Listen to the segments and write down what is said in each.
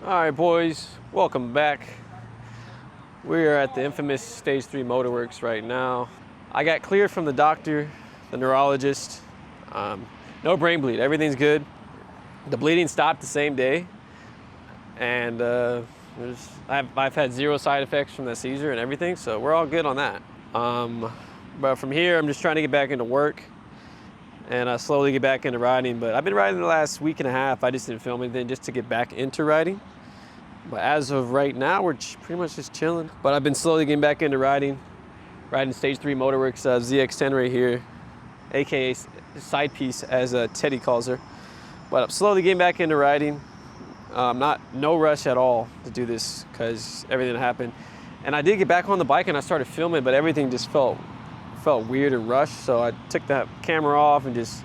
All right, boys, welcome back. We are at the infamous Stage 3 Motorworks right now. I got cleared from the doctor, the neurologist. No brain bleed, everything's good. The bleeding stopped the same day, and I've had zero side effects from the seizure and everything, so we're all good on that. But from here, I'm just trying to get back into work and slowly get back into riding. But I've been riding the last week and a half. I just didn't film anything just to get back into riding. But as of right now, we're pretty much just chilling. But I've been slowly getting back into riding Stage 3 Motorworks ZX10 right here, AKA side piece as Teddy calls her. But I'm slowly getting back into riding. No rush at all to do this because everything happened. And I did get back on the bike and I started filming, but everything just felt weird and rushed. So I took the camera off and just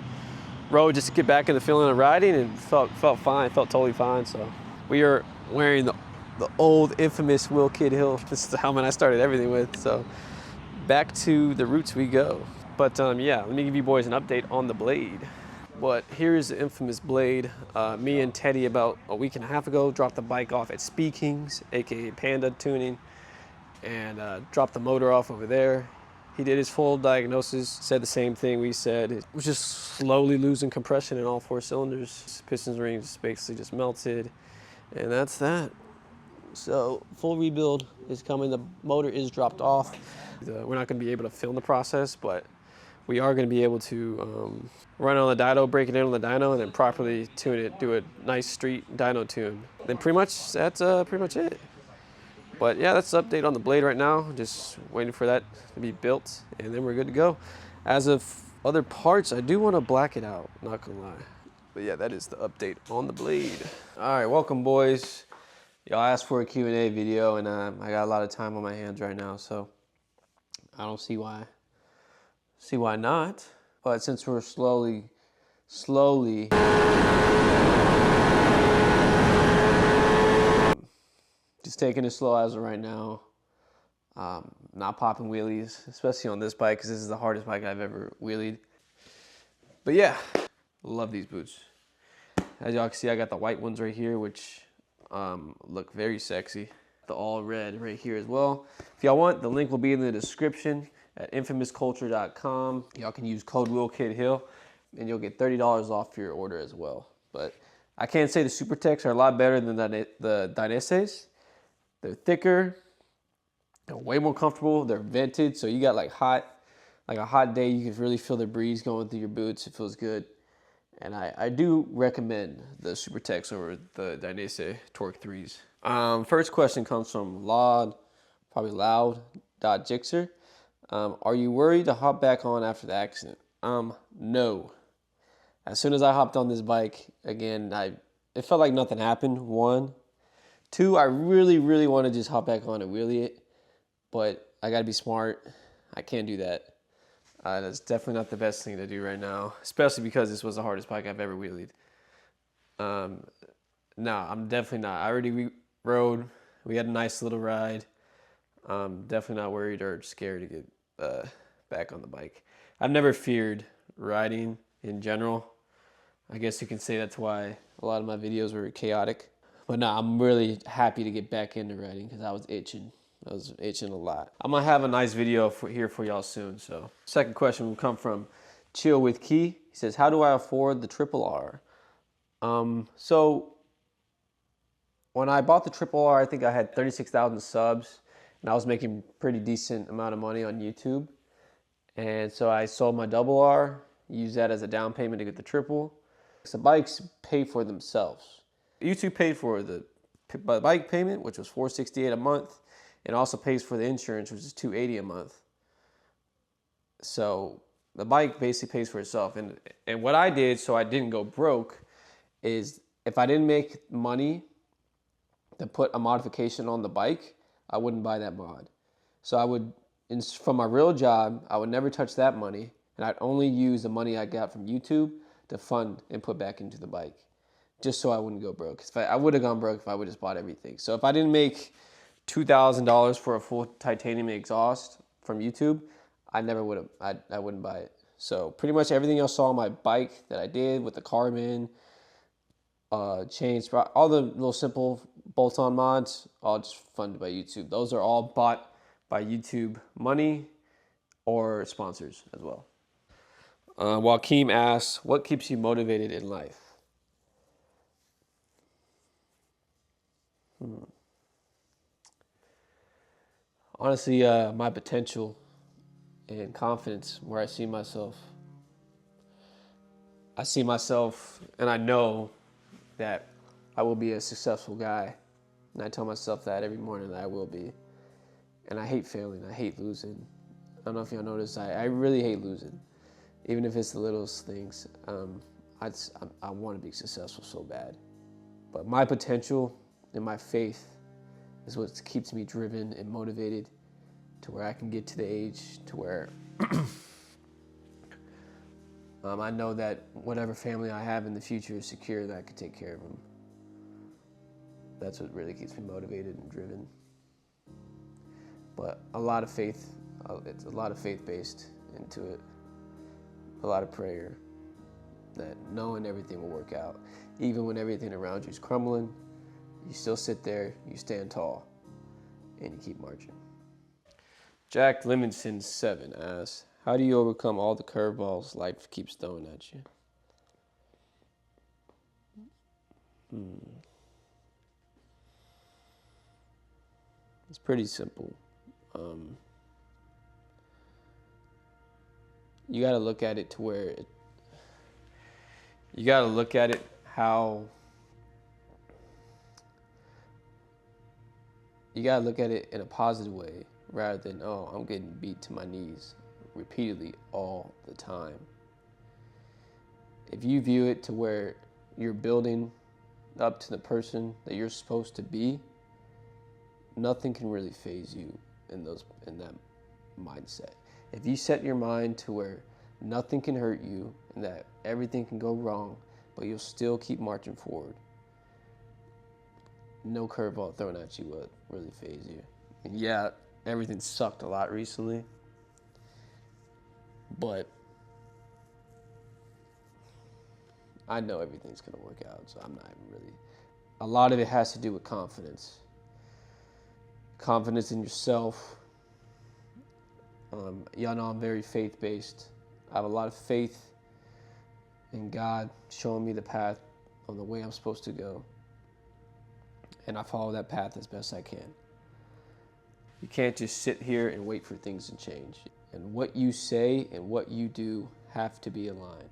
rode just to get back in the feeling of riding, and felt fine, felt totally fine. So we are wearing the old infamous WILLKIDDHILL. This is the helmet I started everything with. So back to the roots we go. But yeah, let me give you boys an update on the blade. But here's the infamous blade. Me and Teddy about a week and a half ago dropped the bike off at Speed Kings, aka Panda Tuning, and dropped the motor off over there. He did his full diagnosis, said the same thing we said. It was just slowly losing compression in all 4 cylinders. Pistons rings basically just melted, and that's that. So full rebuild is coming. The motor is dropped off. We're not going to be able to film the process, but we are going to be able to run on the dyno, break it in on the dyno, and then properly tune it, do a nice street dyno tune. Then pretty much that's pretty much it. But yeah, that's the update on the blade right now. Just waiting for that to be built, and then we're good to go. As of other parts, I do want to black it out, not gonna lie. But yeah, that is the update on the blade. All right, welcome boys. Y'all asked for a Q&A video, and I got a lot of time on my hands right now, so I don't see why not. But since we're slowly just taking it slow as of right now, not popping wheelies, especially on this bike, because this is the hardest bike I've ever wheelied. But yeah, love these boots. As y'all can see, I got the white ones right here, which look very sexy. The all red right here as well. If y'all want, the link will be in the description at infamousculture.com. Y'all can use code WILLKIDDHILL, and you'll get $30 off for your order as well. But I can't say the Supertechs are a lot better than the Daneses. They're thicker, they're way more comfortable, they're vented, so you got like a hot day, you can really feel the breeze going through your boots. It feels good. And I do recommend the Supertechs over the Dainese Torque 3s. First question comes from loud.jixer. Are you worried to hop back on after the accident? No. As soon as I hopped on this bike, again, it felt like nothing happened, 1. 2, I really want to just hop back on and wheelie it, but I got to be smart. I can't do that. That's definitely not the best thing to do right now, especially because this was the hardest bike I've ever wheelied. No, I'm definitely not. I already rode. We had a nice little ride. Definitely not worried or scared to get back on the bike. I've never feared riding in general. I guess you can say that's why a lot of my videos were chaotic. But no, I'm really happy to get back into riding because I was itching. I was itching a lot. I'm gonna have a nice video here for y'all soon. So, second question will come from Chill with Key. He says, "How do I afford the Triple R?" So when I bought the Triple R, I think I had 36,000 subs, and I was making pretty decent amount of money on YouTube. And so I sold my Double R, used that as a down payment to get the Triple. So bikes pay for themselves. YouTube paid for the bike payment, which was $468 a month, and also pays for the insurance, which is $280 a month. So the bike basically pays for itself. And what I did so I didn't go broke is if I didn't make money to put a modification on the bike, I wouldn't buy that mod. So I would, from my real job, I would never touch that money, and I'd only use the money I got from YouTube to fund and put back into the bike, just so I wouldn't go broke. I would have gone broke if I would have just bought everything. So if I didn't make $2,000 for a full titanium exhaust from YouTube, I wouldn't buy it. So pretty much everything y'all saw on my bike that I did with the carbon, chains, all the little simple bolt-on mods, all just funded by YouTube. Those are all bought by YouTube money or sponsors as well. Joaquim asks, what keeps you motivated in life? Honestly, my potential and confidence, where I see myself. I see myself and I know that I will be a successful guy. And I tell myself that every morning that I will be. And I hate failing. I hate losing. I don't know if y'all noticed, I really hate losing. Even if it's the littlest things. I want to be successful so bad. But my potential and my faith is what keeps me driven and motivated to where I can get to the age to where I know that whatever family I have in the future is secure, that I can take care of them. That's what really keeps me motivated and driven. But a lot of faith, it's a lot of faith-based into it. A lot of prayer, that knowing everything will work out. Even when everything around you is crumbling, you still sit there, you stand tall, and you keep marching. Jack Livingston 7 asks, how do you overcome all the curveballs life keeps throwing at you? It's pretty simple. You got to look at it to where you got to look at it how you got to look at it in a positive way rather than, oh, I'm getting beat to my knees repeatedly all the time. If you view it to where you're building up to the person that you're supposed to be, nothing can really faze you in that mindset. If you set your mind to where nothing can hurt you and that everything can go wrong, but you'll still keep marching forward, no curveball thrown at you will really faze you. And yeah, everything sucked a lot recently, but I know everything's gonna work out, so I'm not even really. A lot of it has to do with confidence. Confidence in yourself. Y'all know I'm very faith-based. I have a lot of faith in God showing me the path of the way I'm supposed to go. And I follow that path as best I can. You can't just sit here and wait for things to change. And what you say and what you do have to be aligned.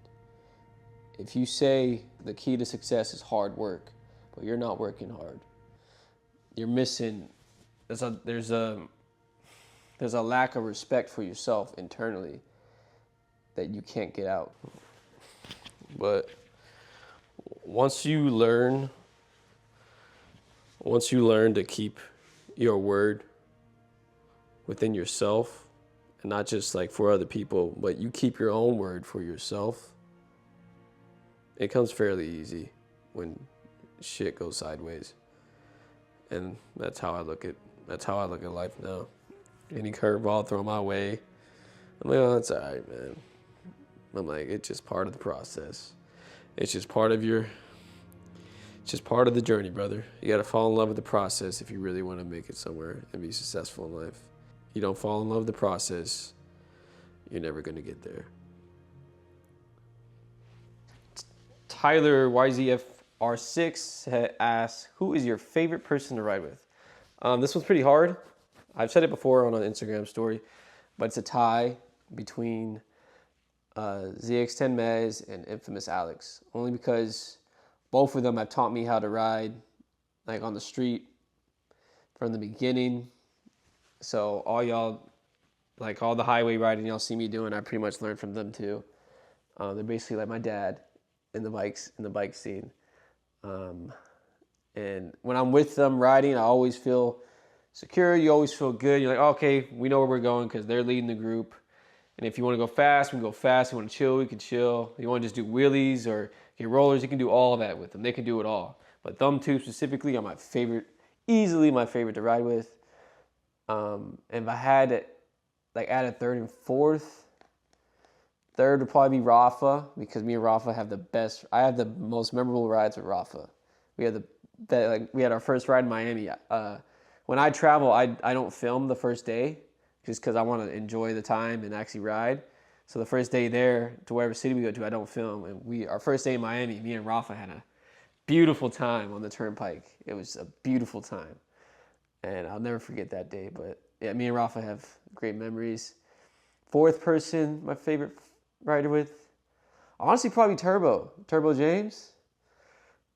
If you say the key to success is hard work, but you're not working hard, you're missing. There's a lack of respect for yourself internally that you can't get out. But once you learn to keep your word within yourself and not just like for other people, but you keep your own word for yourself, it comes fairly easy when shit goes sideways. And that's how I look at life now. Any curveball thrown my way, I'm like, oh, that's all right, man. I'm like, it's just part of the process. It's just part of the journey, brother. You got to fall in love with the process if you really want to make it somewhere and be successful in life. You don't fall in love with the process, you're never going to get there. Tyler YZFR6 asks, who is your favorite person to ride with? This one's pretty hard. I've said it before on an Instagram story, but it's a tie between ZX10 Mez and Infamous Alex, only because both of them have taught me how to ride like on the street from the beginning. So all y'all, like all the highway riding y'all see me doing, I pretty much learned from them too. They're basically like my dad in the bike scene. And when I'm with them riding, I always feel secure. You always feel good. You're like, oh, okay, we know where we're going because they're leading the group. And if you want to go fast, we can go fast. If you want to chill, we can chill. If you want to just do wheelies or get rollers, you can do all of that with them. They can do it all. But them two specifically are my favorite, easily my favorite to ride with. And if I had to add a third and fourth, third would probably be Rafa, because me and Rafa have I have the most memorable rides with Rafa. We have the that like we had our first ride in Miami. When I travel, I don't film the first day just because I want to enjoy the time and actually ride. So the first day there to whatever city we go to, I don't film. And our first day in Miami, me and Rafa had a beautiful time on the turnpike. It was a beautiful time. And I'll never forget that day. But yeah, me and Rafa have great memories. Fourth person, my favorite rider with, honestly, probably Turbo James.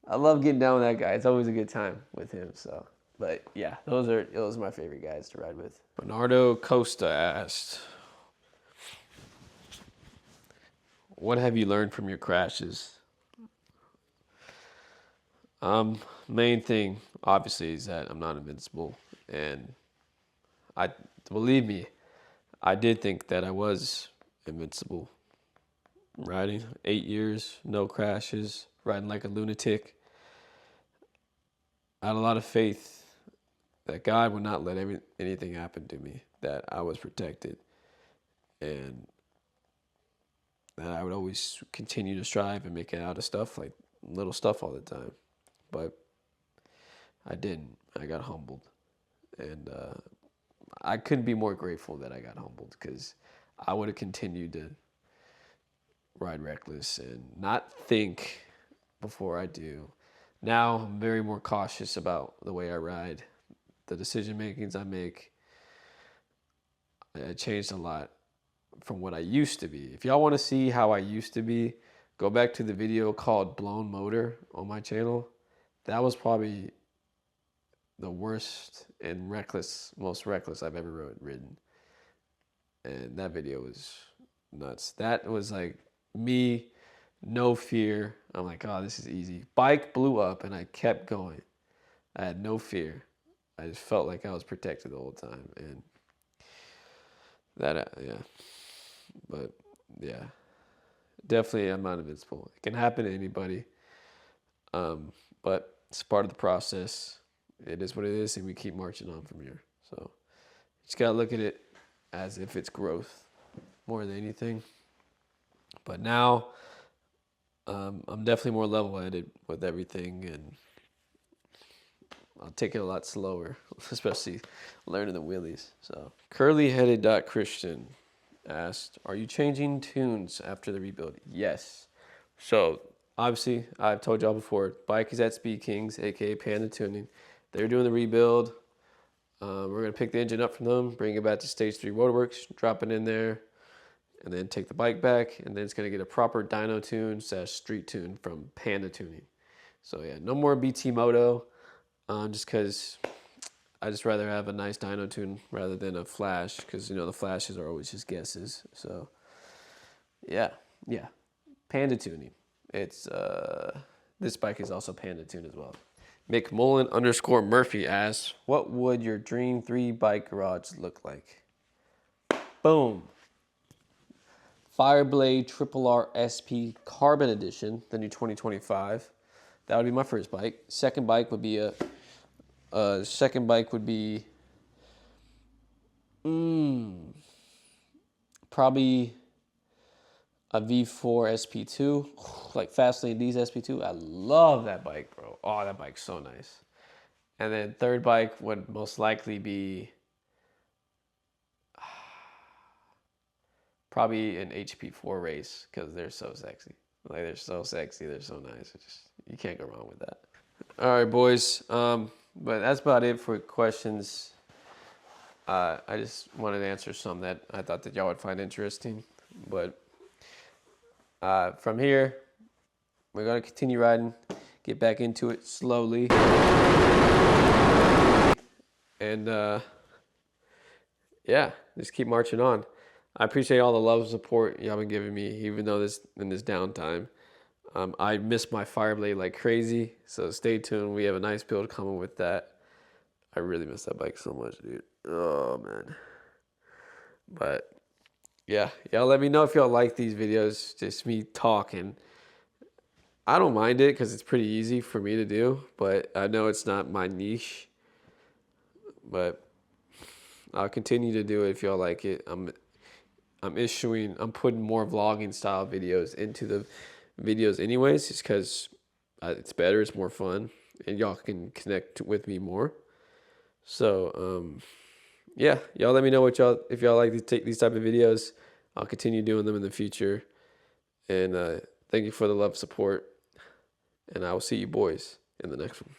I love getting down with that guy. It's always a good time with him. So, but yeah, those are my favorite guys to ride with. Bernardo Costa asked, "What have you learned from your crashes?" Main thing, obviously, is that I'm not invincible, and believe me, I did think that I was invincible. Riding 8 years, no crashes, riding like a lunatic. I had a lot of faith that God would not let anything happen to me, that I was protected, and that I would always continue to strive and make it out of stuff, like little stuff all the time. But I didn't. I got humbled. And I couldn't be more grateful that I got humbled, because I would have continued to ride reckless and not think before I do. Now I'm very more cautious about the way I ride, the decision makings I make. It changed a lot from what I used to be. If y'all want to see how I used to be, go back to the video called Blown Motor on my channel. That was probably the worst and most reckless I've ever ridden. And that video was nuts. That was like me, no fear. I'm like, oh, this is easy. Bike blew up and I kept going. I had no fear. I just felt like I was protected the whole time. And that, yeah. But yeah, definitely I'm not invincible. It can happen to anybody. But it's part of the process. It is what it is, and we keep marching on from here. So you just gotta look at it as if it's growth more than anything. But now I'm definitely more level-headed with everything, and I'll take it a lot slower, especially learning the wheelies. So curly-headed.christian asked, "Are you changing tunes after the rebuild?" Yes. So obviously, I've told y'all before, bike is at Speed Kings, aka Panda Tuning. They're doing the rebuild. We're gonna pick the engine up from them, bring it back to Stage 3 Motorworks, drop it in there, and then take the bike back, and then it's gonna get a proper dyno tune / street tune from Panda Tuning. So yeah, no more BT Moto, just because I just rather have a nice dyno tune rather than a flash, because you know the flashes are always just guesses. So yeah, Panda Tuning. It's this bike is also Panda Tune as well. McMullen_Murphy asks, "What would your Dream 3 bike garage look like?" Boom. Fireblade RRR SP Carbon Edition, the new 2025. That would be my first bike. Second bike would be probably a V4 SP2, like Fastlane D's SP2. I love that bike, bro. Oh, that bike's so nice. And then third bike would most likely be probably an HP4 race, because they're so sexy. Like, they're so sexy, they're so nice. You can't go wrong with that. All right, boys. But that's about it for questions. I just wanted to answer some that I thought that y'all would find interesting. But from here, we're going to continue riding, get back into it slowly. And yeah, just keep marching on. I appreciate all the love and support y'all been giving me, even though in this downtime. I miss my Fireblade like crazy, so stay tuned. We have a nice build coming with that. I really miss that bike so much, dude. Oh, man. But yeah, y'all let me know if y'all like these videos, just me talking. I don't mind it because it's pretty easy for me to do, but I know it's not my niche. But I'll continue to do it if y'all like it. I'm putting more vlogging style videos into the videos anyways, just because it's better, it's more fun, and y'all can connect with me more. So yeah, y'all let me know what y'all, if y'all like these type of videos. I'll continue doing them in the future. And thank you for the love, support, and I will see you boys in the next one.